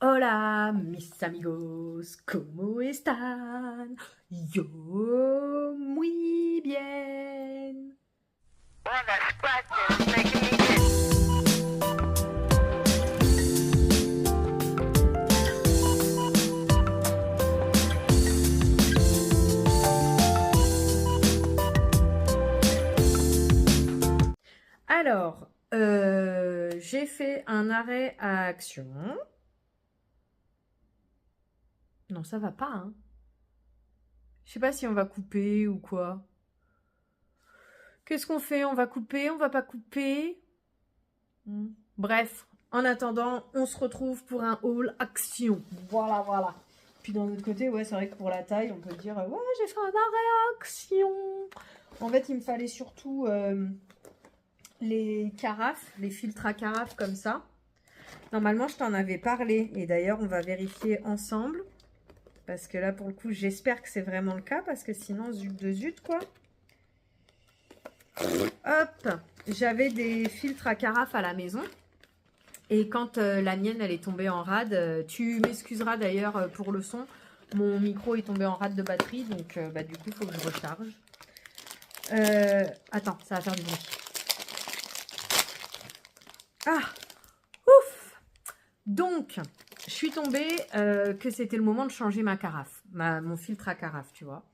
Hola, mis amigos, ¿cómo están? Yo muy bien. Well, that scratching is making me itch. Alors, j'ai fait un arrêt à action. Non, ça va pas, hein. Je sais pas si on va couper ou quoi. Qu'est-ce qu'on fait? On va couper? On va pas couper? Bref, en attendant, on se retrouve pour un haul action. Voilà, voilà. Puis d'un autre côté, ouais, c'est vrai que pour la taille, on peut dire, ouais, j'ai fait un arrêt action. En fait, il me fallait surtout les carafes, les filtres à carafes comme ça. Normalement, je t'en avais parlé. Et d'ailleurs, on va vérifier ensemble. Parce que là, pour le coup, j'espère que c'est vraiment le cas. Parce que sinon, zut de zut, quoi. Hop, j'avais des filtres à carafe à la maison. Et quand la mienne, elle est tombée en rade, tu m'excuseras d'ailleurs pour le son. Mon micro est tombé en rade de batterie. Donc, du coup, il faut que je recharge. Attends, ça va faire du bruit. Ah, ouf. Donc, je suis tombée que c'était le moment de changer ma carafe, mon filtre à carafe, tu vois.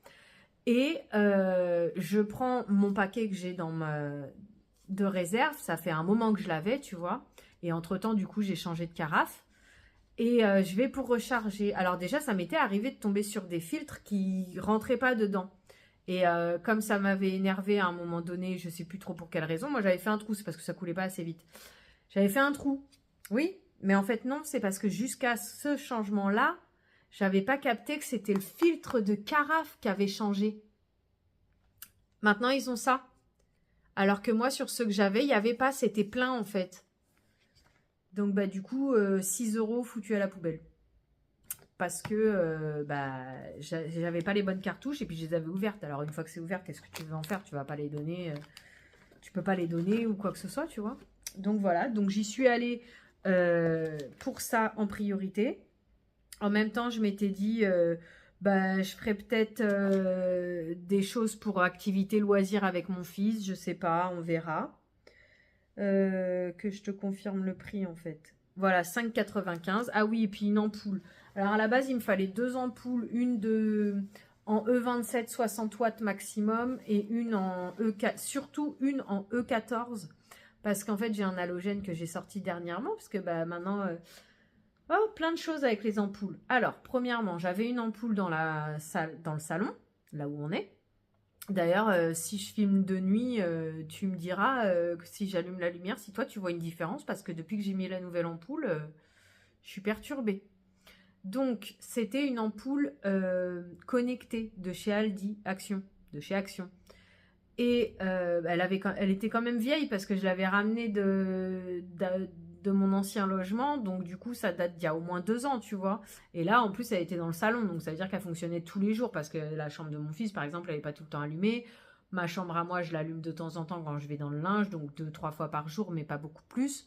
Et je prends mon paquet que j'ai de réserve. Ça fait un moment que je l'avais, tu vois. Et entre-temps, du coup, j'ai changé de carafe. Et je vais pour recharger. Alors déjà, ça m'était arrivé de tomber sur des filtres qui rentraient pas dedans. Et comme ça m'avait énervé à un moment donné, je sais plus trop pour quelle raison, moi j'avais fait un trou, c'est parce que ça coulait pas assez vite. J'avais fait un trou. Oui, mais en fait non, c'est parce que jusqu'à ce changement-là, j'avais pas capté que c'était le filtre de carafe qui avait changé. Maintenant, ils ont ça. Alors que moi, sur ceux que j'avais, il n'y avait pas, c'était plein en fait. Donc du coup, 6 € foutus à la poubelle. Parce que j'avais pas les bonnes cartouches et puis je les avais ouvertes. Alors une fois que c'est ouvert, qu'est-ce que tu veux en faire? Tu vas pas les donner, tu peux pas les donner ou quoi que ce soit, tu vois. Donc voilà, donc j'y suis allée pour ça en priorité. En même temps, je m'étais dit, je ferais peut-être des choses pour activité loisir avec mon fils, je sais pas, on verra. Que je te confirme le prix en fait. Voilà, 5,95. Ah oui, et puis une ampoule. Alors à la base, il me fallait 2 ampoules, en E27 60 watts maximum et une en E4, surtout une en E14 parce qu'en fait j'ai un halogène que j'ai sorti dernièrement parce que maintenant plein de choses avec les ampoules. Alors premièrement, j'avais une ampoule dans la salle, dans le salon, là où on est. D'ailleurs, si je filme de nuit, tu me diras que si j'allume la lumière, si toi tu vois une différence, parce que depuis que j'ai mis la nouvelle ampoule, je suis perturbée. Donc, c'était une ampoule connectée de chez Aldi, Action, de chez Action. Et elle était quand même vieille parce que je l'avais ramenée de mon ancien logement. Donc, du coup, ça date d'il y a au moins 2 ans, tu vois. Et là, en plus, elle était dans le salon. Donc, ça veut dire qu'elle fonctionnait tous les jours parce que la chambre de mon fils, par exemple, elle n'est pas tout le temps allumée. Ma chambre à moi, je l'allume de temps en temps quand je vais dans le linge. Donc, 2, 3 fois par jour, mais pas beaucoup plus.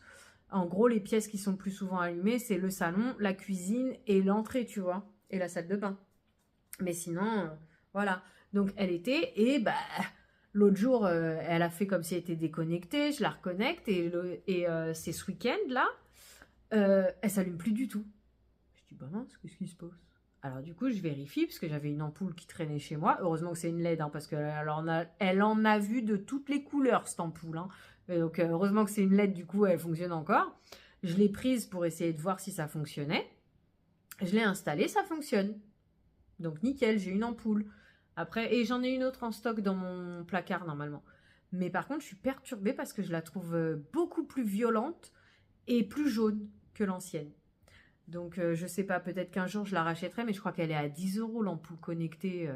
En gros, les pièces qui sont plus souvent allumées, c'est le salon, la cuisine et l'entrée, tu vois. Et la salle de bain. Mais sinon, voilà. Donc, elle était... Et l'autre jour, elle a fait comme si elle était déconnectée, je la reconnecte et c'est ce week-end là, elle s'allume plus du tout. Je dis bah mince, qu'est-ce qui se passe? Alors du coup, je vérifie parce que j'avais une ampoule qui traînait chez moi. Heureusement que c'est une LED, hein, parce elle en a vu de toutes les couleurs cette ampoule. Hein. Donc heureusement que c'est une LED, du coup, elle fonctionne encore. Je l'ai prise pour essayer de voir si ça fonctionnait. Je l'ai installée, ça fonctionne. Donc nickel, j'ai une ampoule. Après, et j'en ai une autre en stock dans mon placard normalement. Mais par contre, je suis perturbée parce que je la trouve beaucoup plus violente et plus jaune que l'ancienne. Donc, je sais pas, peut-être qu'un jour je la rachèterai, mais je crois qu'elle est à 10 € l'ampoule connectée.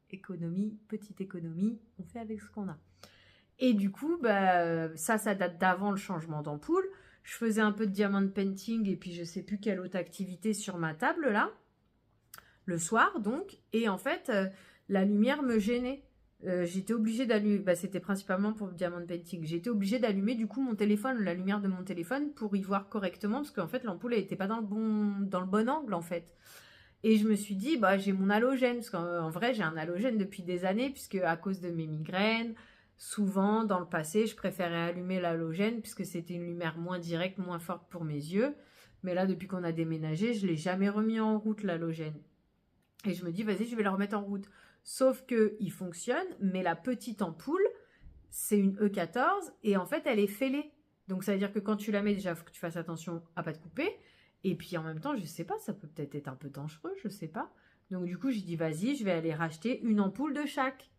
Économie, petite économie, on fait avec ce qu'on a. Et du coup, ça date d'avant le changement d'ampoule. Je faisais un peu de diamond painting et puis je sais plus quelle autre activité sur ma table là. Le soir donc, et en fait la lumière me gênait j'étais obligée d'allumer, bah, c'était principalement pour le diamond painting, j'étais obligée d'allumer du coup mon téléphone, la lumière de mon téléphone pour y voir correctement parce qu'en fait l'ampoule elle était pas dans le bon angle en fait. Et je me suis dit, bah, j'ai mon halogène, parce qu'en vrai, j'ai un halogène depuis des années, puisque à cause de mes migraines, souvent, dans le passé, je préférais allumer l'halogène, puisque c'était une lumière moins directe, moins forte pour mes yeux. Mais là, depuis qu'on a déménagé, je ne l'ai jamais remis en route, l'halogène. Et je me dis, vas-y, je vais le remettre en route. Sauf qu'il fonctionne, mais la petite ampoule, c'est une E14, et en fait, elle est fêlée. Donc, ça veut dire que quand tu la mets, déjà, il faut que tu fasses attention à ne pas te couper. Et puis en même temps, je sais pas, ça peut peut-être être un peu dangereux, je sais pas. Donc du coup, j'ai dit, vas-y, je vais aller racheter une ampoule de chaque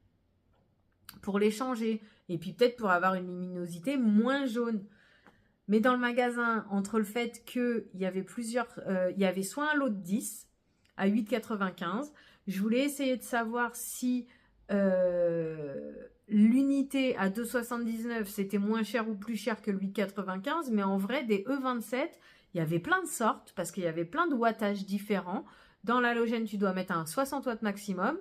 pour les changer. Et puis peut-être pour avoir une luminosité moins jaune. Mais dans le magasin, entre le fait qu'il y avait il y avait soit un lot de 10 à 8,95, je voulais essayer de savoir si l'unité à 2,79 c'était moins cher ou plus cher que le 8,95, mais en vrai, des E27, il y avait plein de sortes parce qu'il y avait plein de wattages différents. Dans l'halogène, tu dois mettre un 60 watts maximum.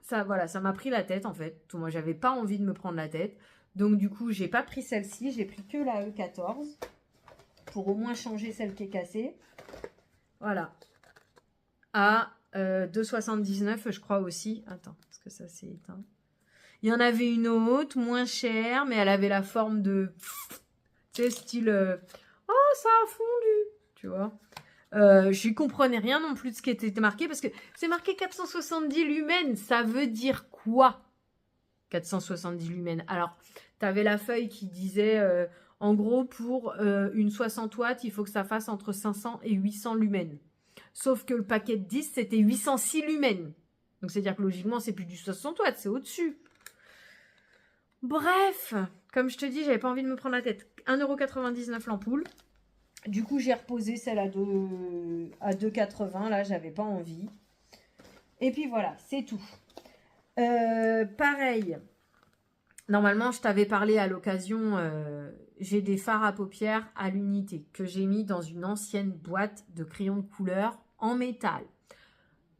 Ça, voilà, ça m'a pris la tête en fait. Moi, j'avais pas envie de me prendre la tête. Donc, du coup, j'ai pas pris celle-ci. J'ai pris que la E14 pour au moins changer celle qui est cassée. Voilà. À 2,79, je crois aussi. Attends, parce que ça s'est éteint. Il y en avait une autre, moins chère, mais elle avait la forme de... Tu sais, style... oh, ça a fondu, tu vois. Je comprenais rien non plus de ce qui était marqué, parce que c'est marqué 470 lumens. Ça veut dire quoi, 470 lumens? Alors, tu avais la feuille qui disait, en gros, pour une 60 watts, il faut que ça fasse entre 500 et 800 lumens. Sauf que le paquet de 10, c'était 806 lumens. Donc, c'est-à-dire que logiquement, c'est plus du 60 watts, c'est au-dessus. Bref, comme je te dis, j'avais pas envie de me prendre la tête. 1,99 € l'ampoule. Du coup, j'ai reposé celle à 2,80. Là, j'avais pas envie. Et puis voilà, c'est tout. Pareil. Normalement, je t'avais parlé à l'occasion, j'ai des fards à paupières à l'unité que j'ai mis dans une ancienne boîte de crayons de couleur en métal.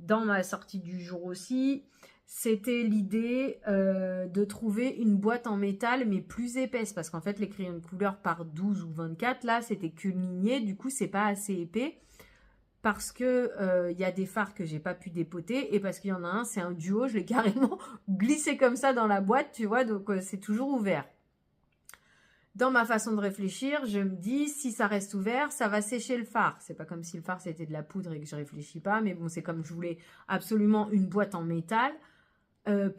Dans ma sortie du jour aussi, c'était l'idée de trouver une boîte en métal mais plus épaisse, parce qu'en fait les crayons de couleur par 12 ou 24 là c'était qu'une lignée, du coup c'est pas assez épais parce que y a des fards que j'ai pas pu dépoter et parce qu'il y en a un, c'est un duo, je l'ai carrément glissé comme ça dans la boîte, tu vois, donc c'est toujours ouvert. Dans ma façon de réfléchir, je me dis, si ça reste ouvert, ça va sécher le phare. C'est pas comme si le phare c'était de la poudre et que je réfléchis pas, mais bon, c'est comme je voulais absolument une boîte en métal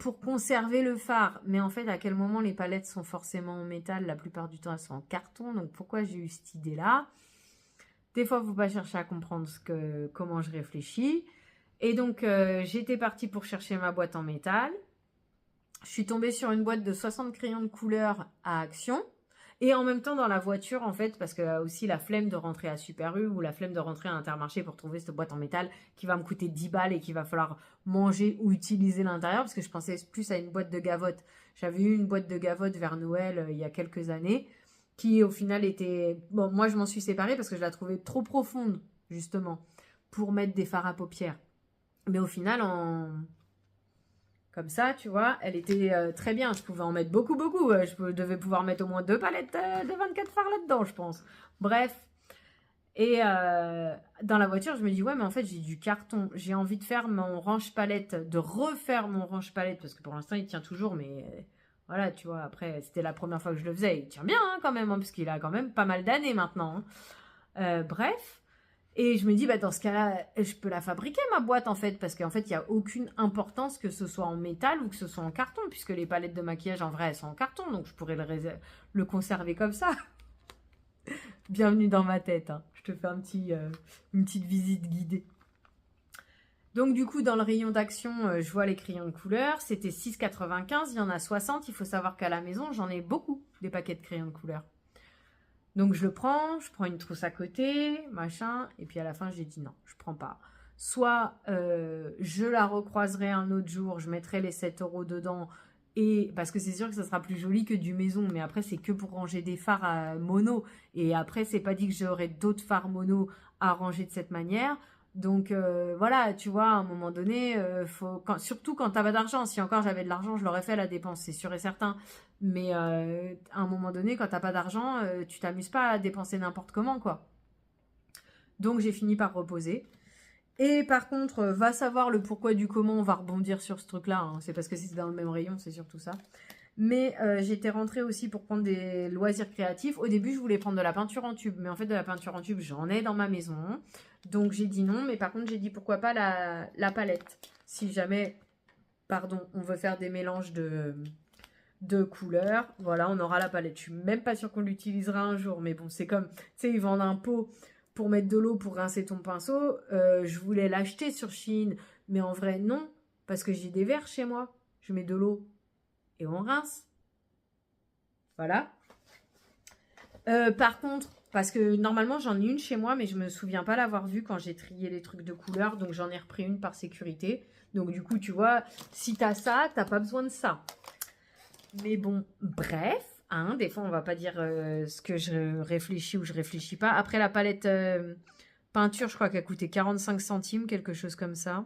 pour conserver le phare. Mais en fait, à quel moment les palettes sont forcément en métal? La plupart du temps, elles sont en carton. Donc, pourquoi j'ai eu cette idée-là? Des fois, il ne faut pas chercher à comprendre comment je réfléchis. Et donc, j'étais partie pour chercher ma boîte en métal. Je suis tombée sur une boîte de 60 crayons de couleur à Action. Et en même temps, dans la voiture, en fait, parce que aussi la flemme de rentrer à Super U ou la flemme de rentrer à Intermarché pour trouver cette boîte en métal qui va me coûter 10 balles et qu'il va falloir manger ou utiliser l'intérieur, parce que je pensais plus à une boîte de gavotte. J'avais eu une boîte de gavotte vers Noël il y a quelques années qui, au final, était... Bon, moi, je m'en suis séparée parce que je la trouvais trop profonde, justement, pour mettre des fards à paupières. Mais au final, comme ça, tu vois, elle était très bien. Je pouvais en mettre beaucoup. Je devais pouvoir mettre au moins 2 palettes de 24 fards là-dedans, je pense. Bref. Et dans la voiture, je me dis, ouais, mais en fait, j'ai du carton. J'ai envie de faire mon range-palette, de refaire mon range-palette, parce que pour l'instant, il tient toujours, mais voilà, tu vois, après, c'était la première fois que je le faisais. Il tient bien, hein, quand même, hein, parce qu'il a quand même pas mal d'années maintenant. Hein. Bref. Et je me dis, bah, dans ce cas-là, je peux la fabriquer, ma boîte, en fait, parce qu'en fait, il n'y a aucune importance que ce soit en métal ou que ce soit en carton, puisque les palettes de maquillage, en vrai, elles sont en carton, donc je pourrais le conserver comme ça. Bienvenue dans ma tête, hein. Je te fais une petite visite guidée. Donc, du coup, dans le rayon d'Action, je vois les crayons de couleur, c'était 6,95, il y en a 60, il faut savoir qu'à la maison, j'en ai beaucoup, des paquets de crayons de couleur. Donc, je prends une trousse à côté, machin, et puis à la fin, j'ai dit non, je prends pas. Soit je la recroiserai un autre jour, je mettrai les 7 € dedans, et parce que c'est sûr que ça sera plus joli que du maison, mais après, c'est que pour ranger des fards à mono, et après, c'est pas dit que j'aurai d'autres fards mono à ranger de cette manière. Donc voilà, tu vois, à un moment donné, surtout quand t'as pas d'argent. Si encore j'avais de l'argent, je l'aurais fait la dépense, c'est sûr et certain. Mais à un moment donné, quand t'as pas d'argent, tu t'amuses pas à dépenser n'importe comment, quoi. Donc j'ai fini par reposer. Et par contre, va savoir le pourquoi du comment on va rebondir sur ce truc-là, hein. C'est parce que c'est dans le même rayon, c'est surtout ça. Mais j'étais rentrée aussi pour prendre des loisirs créatifs. Au début, je voulais prendre de la peinture en tube. Mais en fait, de la peinture en tube, j'en ai dans ma maison. Donc j'ai dit non. Mais par contre, j'ai dit pourquoi pas la palette. Si jamais, pardon, on veut faire des mélanges de couleurs, voilà, on aura la palette. Je suis même pas sûre qu'on l'utilisera un jour. Mais bon, c'est comme, tu sais, ils vendent un pot pour mettre de l'eau pour rincer ton pinceau. Je voulais l'acheter sur Shein. Mais en vrai, non. Parce que j'ai des verres chez moi. Je mets de l'eau et on rince. Voilà. Par contre, parce que normalement j'en ai une chez moi, mais je me souviens pas l'avoir vue quand j'ai trié les trucs de couleur, donc j'en ai repris une par sécurité. Donc du coup, tu vois, si t'as ça, t'as pas besoin de ça. Mais bon, bref, hein, des fois on va pas dire ce que je réfléchis ou je réfléchis pas. Après la palette peinture, je crois qu'elle coûtait 45 centimes, quelque chose comme ça.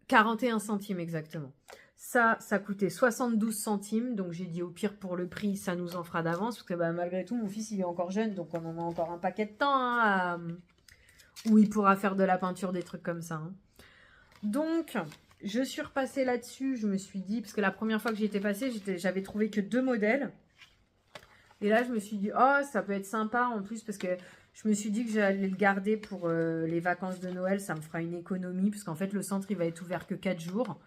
41 centimes exactement. Ça coûtait 72 centimes, donc j'ai dit au pire pour le prix, ça nous en fera d'avance, parce que bah, malgré tout, mon fils il est encore jeune, donc on en a encore un paquet de temps hein, où il pourra faire de la peinture, des trucs comme ça. Hein. Donc, je suis repassée là-dessus, je me suis dit, parce que la première fois que j'y étais passée, j'avais trouvé que 2 modèles. Et là, je me suis dit, oh, ça peut être sympa en plus, parce que je me suis dit que j'allais le garder pour les vacances de Noël, ça me fera une économie, parce qu'en fait, le centre, il va être ouvert que 4 jours.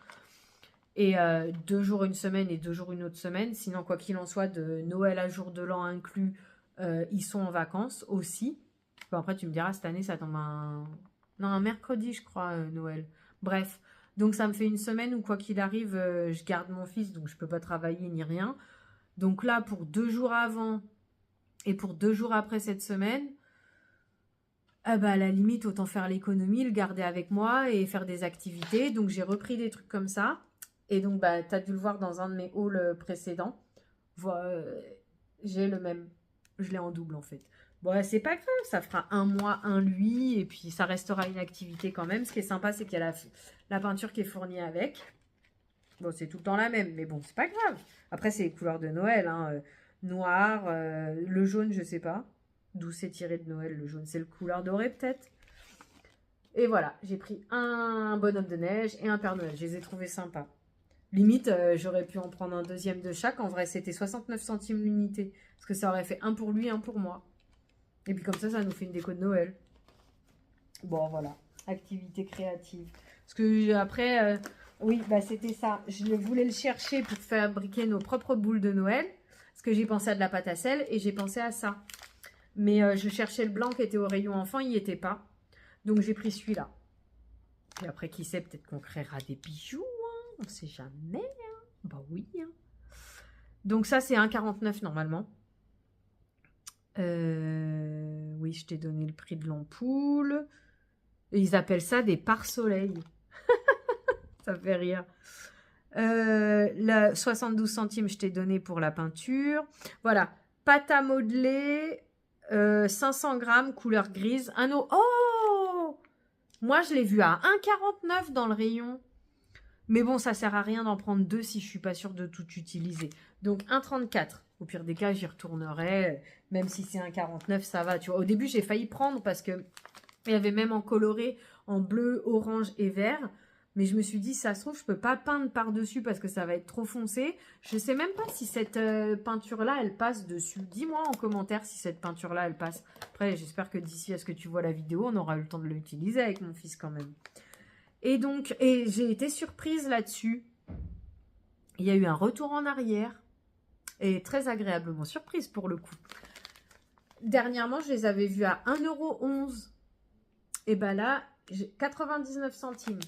Et 2 jours une semaine et 2 jours une autre semaine. Sinon, quoi qu'il en soit, de Noël à jour de l'an inclus, ils sont en vacances aussi. Bon, après, tu me diras, cette année, ça tombe un mercredi, je crois, Noël. Bref, donc ça me fait une semaine où, quoi qu'il arrive, je garde mon fils, donc je peux pas travailler ni rien. Donc là, pour 2 jours avant et pour 2 jours après cette semaine, bah, à la limite, autant faire l'économie, le garder avec moi et faire des activités. Donc j'ai repris des trucs comme ça. Et donc, bah, tu as dû le voir dans un de mes hauls précédents. J'ai le même. Je l'ai en double, en fait. Bon, c'est pas grave, ça fera un mois, un lui, et puis ça restera une activité quand même. Ce qui est sympa, c'est qu'il y a la peinture qui est fournie avec. Bon, c'est tout le temps la même, mais bon, c'est pas grave. Après, c'est les couleurs de Noël, hein. Noir, le jaune, je sais pas. D'où c'est tiré de Noël, le jaune. C'est le couleur dorée, peut-être. Et voilà, j'ai pris un bonhomme de neige et un Père Noël. Je les ai trouvés sympas. Limite, j'aurais pu en prendre un deuxième de chaque. En vrai, c'était 69 centimes l'unité. Parce que ça aurait fait un pour lui, un pour moi. Et puis comme ça nous fait une déco de Noël. Bon, voilà. Activité créative. Parce que après, oui, bah c'était ça. Je voulais le chercher pour fabriquer nos propres boules de Noël. Parce que j'ai pensé à de la pâte à sel et j'ai pensé à ça. Mais je cherchais le blanc qui était au rayon enfant, il n'y était pas. Donc j'ai pris celui-là. Puis après, qui sait, peut-être qu'on créera des bijoux. On ne sait jamais. Hein. Bah oui. Hein. Donc ça, c'est 1,49 normalement. Oui, je t'ai donné le prix de l'ampoule. Et ils appellent ça des pare-soleil. Ça fait rire. 72 centimes, je t'ai donné pour la peinture. Voilà. Pâte à modeler. 500 grammes, couleur grise. Oh! Moi, je l'ai vu à 1,49 dans le rayon. Mais bon, ça sert à rien d'en prendre 2 si je suis pas sûre de tout utiliser. Donc 1,34. Au pire des cas, j'y retournerai. Même si c'est 1,49, ça va. Tu vois, au début, j'ai failli prendre parce que il y avait même en coloré, en bleu, orange et vert. Mais je me suis dit, ça se trouve, je peux pas peindre par-dessus parce que ça va être trop foncé. Je sais même pas si cette peinture-là, elle passe dessus. Dis-moi en commentaire si cette peinture-là, elle passe. Après, j'espère que d'ici à ce que tu vois la vidéo, on aura eu le temps de l'utiliser avec mon fils quand même. Et donc, j'ai été surprise là-dessus. Il y a eu un retour en arrière. Et très agréablement surprise pour le coup. Dernièrement, je les avais vus à 1,11 €. Et ben là, j'ai 99 centimes.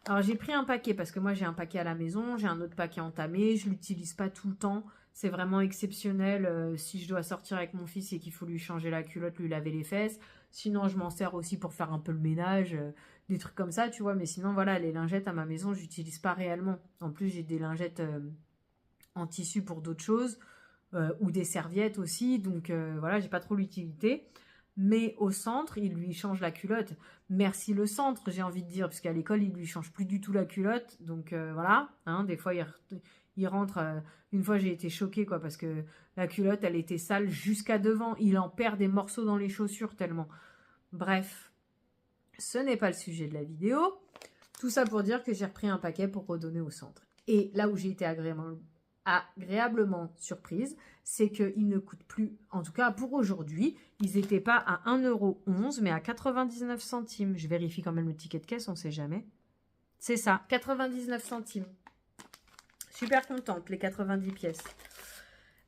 Alors, j'ai pris un paquet parce que moi, j'ai un paquet à la maison. J'ai un autre paquet entamé. Je ne l'utilise pas tout le temps. C'est vraiment exceptionnel si je dois sortir avec mon fils et qu'il faut lui changer la culotte, lui laver les fesses. Sinon, je m'en sers aussi pour faire un peu le ménage, des trucs comme ça, tu vois. Mais sinon, voilà, les lingettes à ma maison, je n'utilise pas réellement. En plus, j'ai des lingettes en tissu pour d'autres choses. ou des serviettes aussi. Donc voilà, j'ai pas trop l'utilité. Mais au centre, il lui change la culotte. Merci le centre, j'ai envie de dire, parce qu'à l'école, il lui change plus du tout la culotte. Donc voilà, hein, des fois, il rentre. Une fois, j'ai été choquée, quoi, parce que la culotte, elle était sale jusqu'à devant. Il en perd des morceaux dans les chaussures tellement. Bref, ce n'est pas le sujet de la vidéo. Tout ça pour dire que j'ai repris un paquet pour redonner au centre. Et là où j'ai été agréablement surprise, c'est qu'ils ne coûtent plus, en tout cas pour aujourd'hui, ils n'étaient pas à 1,11 € mais à 99 centimes. Je vérifie quand même le ticket de caisse, on ne sait jamais. C'est ça, 99 centimes. Super contente, les 90 pièces.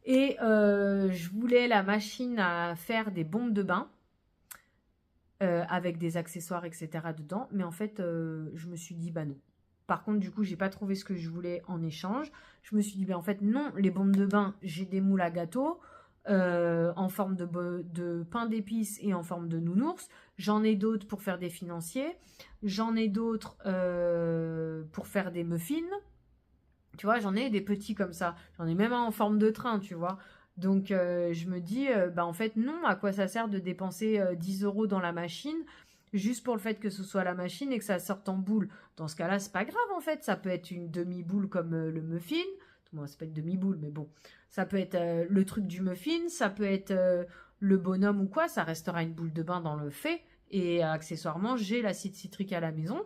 Et je voulais la machine à faire des bombes de bain avec des accessoires, etc. dedans. Mais en fait, je me suis dit, bah non. Par contre, du coup, j'ai pas trouvé ce que je voulais en échange. Je me suis dit, ben en fait, non, les bombes de bain, j'ai des moules à gâteau en forme de pain d'épices et en forme de nounours. J'en ai d'autres pour faire des financiers. J'en ai d'autres pour faire des muffins. Tu vois, j'en ai des petits comme ça. J'en ai même un en forme de train, tu vois. Donc, je me dis, bah en fait, non, à quoi ça sert de dépenser 10 € dans la machine juste pour le fait que ce soit la machine et que ça sorte en boule. Dans ce cas-là, c'est pas grave en fait. Ça peut être une demi-boule comme le muffin. Bon, c'est pas une demi-boule, mais bon. Ça peut être le truc du muffin, ça peut être le bonhomme ou quoi. Ça restera une boule de bain dans le fait. Et accessoirement, j'ai l'acide citrique à la maison.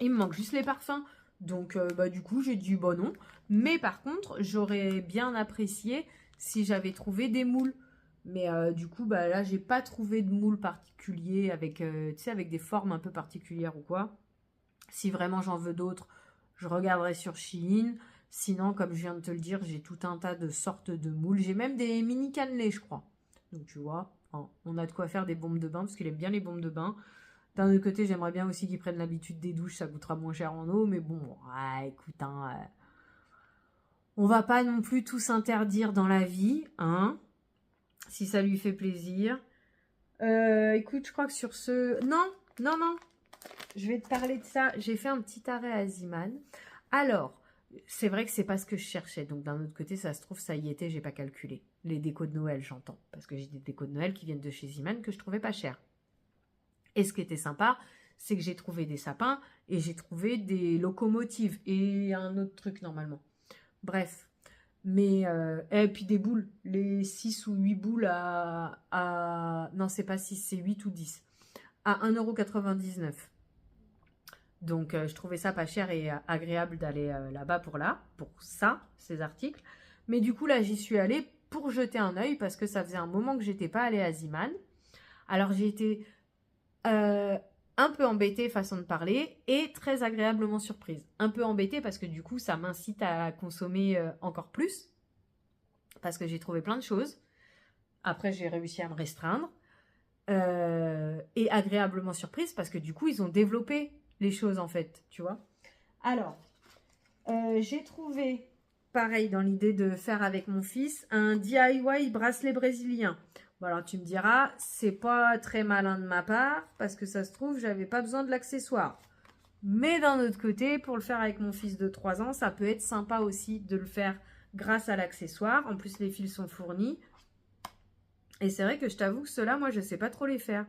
Il me manque juste les parfums. Donc, bah, du coup, j'ai dit, bah non. Mais par contre, j'aurais bien apprécié si j'avais trouvé des moules. Mais du coup, bah, là, j'ai pas trouvé de moule particulier avec, tu sais, avec des formes un peu particulières ou quoi. Si vraiment j'en veux d'autres, je regarderai sur Shein. Sinon, comme je viens de te le dire, j'ai tout un tas de sortes de moules. J'ai même des mini cannelés, je crois. Donc, tu vois, hein, on a de quoi faire des bombes de bain parce qu'il aime bien les bombes de bain. D'un autre côté, j'aimerais bien aussi qu'ils prennent l'habitude des douches. Ça coûtera moins cher en eau. Mais bon, écoute, hein, on va pas non plus tout s'interdire dans la vie, hein. Si ça lui fait plaisir. Écoute, je crois que sur ce... Non. Je vais te parler de ça. J'ai fait un petit arrêt à Ziman. Alors, c'est vrai que c'est pas ce que je cherchais. Donc, d'un autre côté, ça se trouve, ça y était, j'ai pas calculé. Les décos de Noël, j'entends. Parce que j'ai des décos de Noël qui viennent de chez Ziman que je trouvais pas cher. Et ce qui était sympa, c'est que j'ai trouvé des sapins et j'ai trouvé des locomotives et un autre truc normalement. Bref. Mais, et puis des boules, les 6 ou 8 boules non, c'est pas 6, c'est 8 ou 10, à 1,99 €. Donc, je trouvais ça pas cher et agréable d'aller là-bas pour ça, ces articles. Mais du coup, là, j'y suis allée pour jeter un œil parce que ça faisait un moment que j'étais pas allée à Ziman. Alors, j'ai été un peu embêtée, façon de parler, et très agréablement surprise. Un peu embêtée parce que du coup, ça m'incite à consommer encore plus, parce que j'ai trouvé plein de choses. Après, j'ai réussi à me restreindre. Et agréablement surprise parce que du coup, ils ont développé les choses, en fait, tu vois. Alors, j'ai trouvé, pareil, dans l'idée de faire avec mon fils, un DIY bracelet brésilien. Bon, alors tu me diras, c'est pas très malin de ma part, parce que ça se trouve, j'avais pas besoin de l'accessoire. Mais d'un autre côté, pour le faire avec mon fils de 3 ans, ça peut être sympa aussi de le faire grâce à l'accessoire. En plus, les fils sont fournis. Et c'est vrai que je t'avoue que ceux-là, moi, je sais pas trop les faire.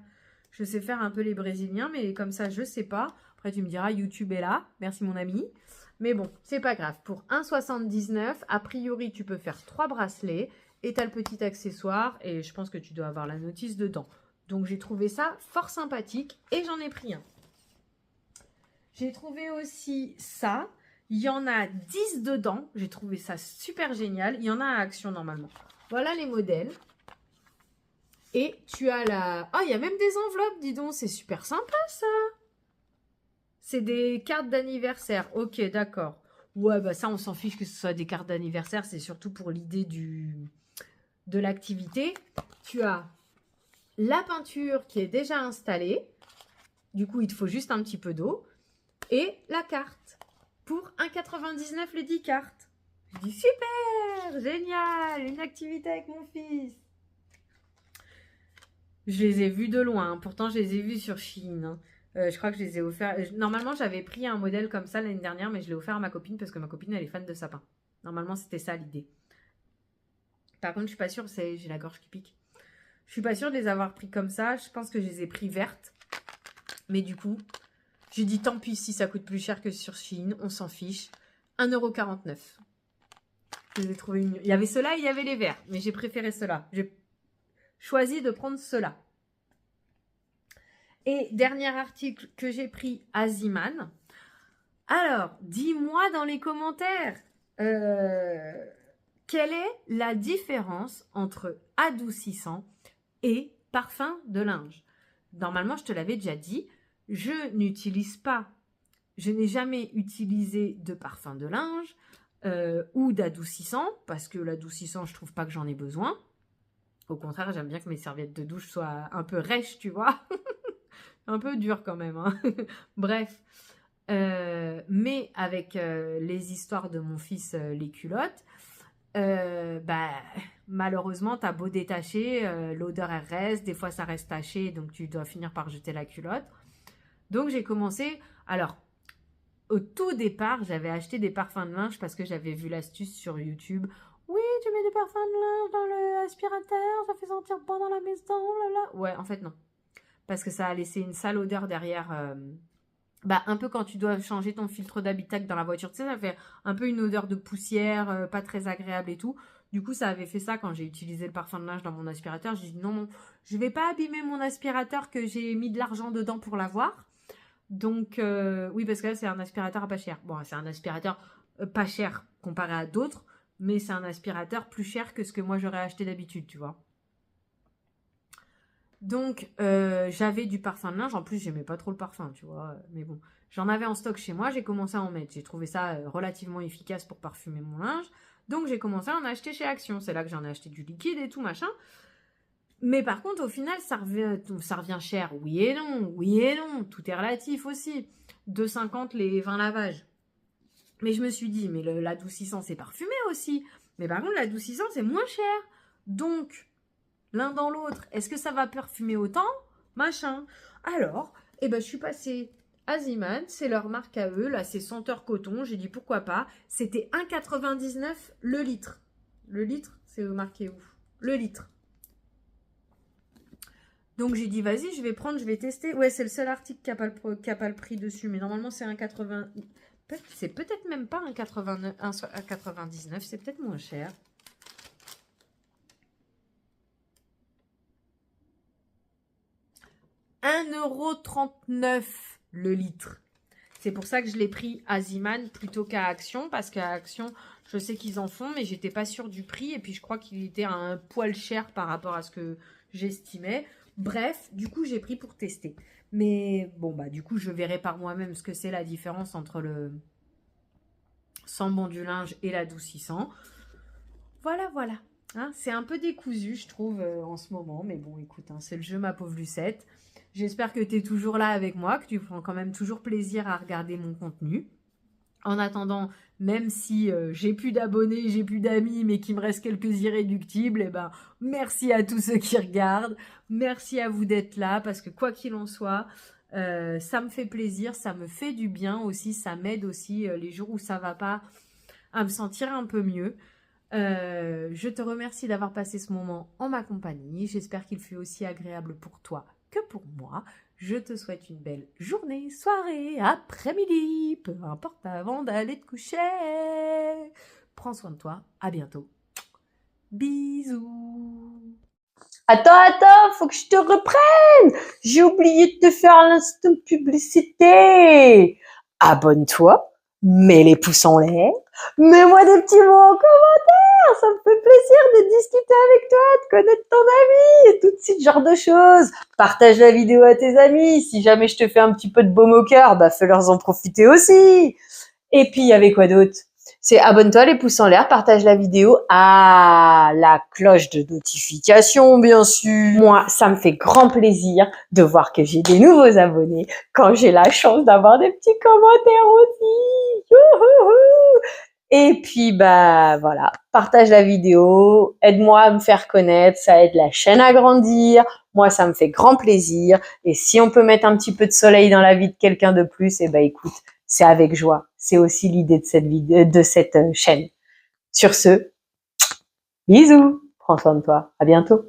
Je sais faire un peu les brésiliens, mais comme ça, je sais pas. Après, tu me diras, YouTube est là. Merci, mon ami. Mais bon, c'est pas grave. Pour 1,79 €, a priori, tu peux faire 3 bracelets. Et tu as le petit accessoire. Et je pense que tu dois avoir la notice dedans. Donc, j'ai trouvé ça fort sympathique. Et j'en ai pris un. J'ai trouvé aussi ça. Il y en a 10 dedans. J'ai trouvé ça super génial. Il y en a à Action, normalement. Voilà les modèles. Et tu as la... Ah, il y a même des enveloppes, dis donc. C'est super sympa, ça. C'est des cartes d'anniversaire. Ok, d'accord. Ouais, bah ça, on s'en fiche que ce soit des cartes d'anniversaire. C'est surtout pour l'idée de l'activité. Tu as la peinture qui est déjà installée. Du coup, il te faut juste un petit peu d'eau. Et la carte. Pour 1,99 € les 10 cartes. Je dis super, génial, une activité avec mon fils. Je les ai vus de loin. Pourtant, je les ai vus sur Shein. Je crois que je les ai offerts. Normalement, j'avais pris un modèle comme ça l'année dernière, mais je l'ai offert à ma copine parce que ma copine, elle est fan de sapin. Normalement, c'était ça l'idée. Par contre, je suis pas sûre, j'ai la gorge qui pique. Je suis pas sûre de les avoir pris comme ça. Je pense que je les ai pris vertes. Mais du coup, j'ai dit tant pis si ça coûte plus cher que sur Shein. On s'en fiche. 1,49 €. Je les ai trouvés mieux. Il y avait ceux-là et il y avait les verts. Mais j'ai préféré ceux-là. J'ai choisi de prendre ceux-là. Et dernier article que j'ai pris, Aziman. Alors, dis-moi dans les commentaires, quelle est la différence entre adoucissant et parfum de linge? Normalement, je te l'avais déjà dit, je n'ai jamais utilisé de parfum de linge ou d'adoucissant, parce que l'adoucissant, je trouve pas que j'en ai besoin. Au contraire, j'aime bien que mes serviettes de douche soient un peu rêches, tu vois. Un peu dur quand même, hein. Bref. Mais avec les histoires de mon fils, les culottes, malheureusement, t'as beau détacher, l'odeur elle reste, des fois ça reste taché, donc tu dois finir par jeter la culotte. Donc j'ai commencé, alors au tout départ, j'avais acheté des parfums de linge parce que j'avais vu l'astuce sur YouTube. Oui, tu mets des parfums de linge dans l'aspirateur, ça fait sentir bon dans la maison, blablabla. Ouais, en fait non. Parce que ça a laissé une sale odeur derrière. Un peu quand tu dois changer ton filtre d'habitacle dans la voiture, tu sais, ça fait un peu une odeur de poussière, pas très agréable et tout. Du coup, ça avait fait ça quand j'ai utilisé le parfum de linge dans mon aspirateur. J'ai dit non, je vais pas abîmer mon aspirateur que j'ai mis de l'argent dedans pour l'avoir. Donc, oui, parce que là, c'est un aspirateur à pas cher. Bon, c'est un aspirateur pas cher comparé à d'autres, mais c'est un aspirateur plus cher que ce que moi j'aurais acheté d'habitude, tu vois. Donc, j'avais du parfum de linge. En plus, j'aimais pas trop le parfum, tu vois. Mais bon, j'en avais en stock chez moi. J'ai commencé à en mettre. J'ai trouvé ça relativement efficace pour parfumer mon linge. Donc, j'ai commencé à en acheter chez Action. C'est là que j'en ai acheté du liquide et tout, machin. Mais par contre, au final, ça revient cher. Oui et non, oui et non. Tout est relatif aussi. 2,50 les 20 lavages. Mais je me suis dit, mais l'adoucissant, c'est parfumé aussi. Mais par contre, l'adoucissant, c'est moins cher. Donc, l'un dans l'autre, est-ce que ça va parfumer autant? Machin. Alors, je suis passée à Ziman, c'est leur marque à eux, là, c'est senteur coton. J'ai dit pourquoi pas. C'était 1,99 € le litre. Le litre, c'est marqué où? Le litre. Donc j'ai dit, vas-y, je vais prendre, je vais tester. Ouais, c'est le seul article qui n'a pas le prix dessus, mais normalement c'est 1,80. C'est peut-être même pas 1,99, c'est peut-être moins cher. 1,39 € le litre. C'est pour ça que je l'ai pris à Ziman plutôt qu'à Action, parce qu'à Action, je sais qu'ils en font, mais j'étais pas sûre du prix, et puis je crois qu'il était un poil cher par rapport à ce que j'estimais. Bref, du coup, j'ai pris pour tester. Mais bon, du coup, je verrai par moi-même ce que c'est la différence entre le sent bon du linge et l'adoucissant. Voilà, voilà. Hein, c'est un peu décousu, je trouve, en ce moment. Mais bon, écoute, hein, c'est le jeu, ma pauvre Lucette. J'espère que tu es toujours là avec moi, que tu prends quand même toujours plaisir à regarder mon contenu. En attendant, même si j'ai plus d'abonnés, j'ai plus d'amis, mais qu'il me reste quelques irréductibles, merci à tous ceux qui regardent. Merci à vous d'être là, parce que quoi qu'il en soit, ça me fait plaisir, ça me fait du bien aussi, ça m'aide aussi les jours où ça va pas à me sentir un peu mieux. Je te remercie d'avoir passé ce moment en ma compagnie. J'espère qu'il fut aussi agréable pour toi que pour moi. Je te souhaite une belle journée, soirée, après-midi, peu importe avant d'aller te coucher. Prends soin de toi, à bientôt. Bisous. Attends, faut que je te reprenne. J'ai oublié de te faire l'instant publicité. Abonne-toi, mets les pouces en l'air, mets-moi des petits mots en commentaire. Ça me fait plaisir de discuter avec toi, de connaître ton ami et tout ce genre de choses. Partage la vidéo à tes amis. Si jamais je te fais un petit peu de baume au cœur, fais-leur en profiter aussi. Et puis, il y avait quoi d'autre? C'est abonne-toi, les pouces en l'air, partage la vidéo, la cloche de notification, bien sûr. Moi, ça me fait grand plaisir de voir que j'ai des nouveaux abonnés quand j'ai la chance d'avoir des petits commentaires aussi. Youhouhou. Et puis, voilà, partage la vidéo, aide-moi à me faire connaître, ça aide la chaîne à grandir. Moi, ça me fait grand plaisir. Et si on peut mettre un petit peu de soleil dans la vie de quelqu'un de plus, écoute, c'est avec joie. C'est aussi l'idée de cette chaîne. Sur ce, bisous! Prends soin de toi. À bientôt.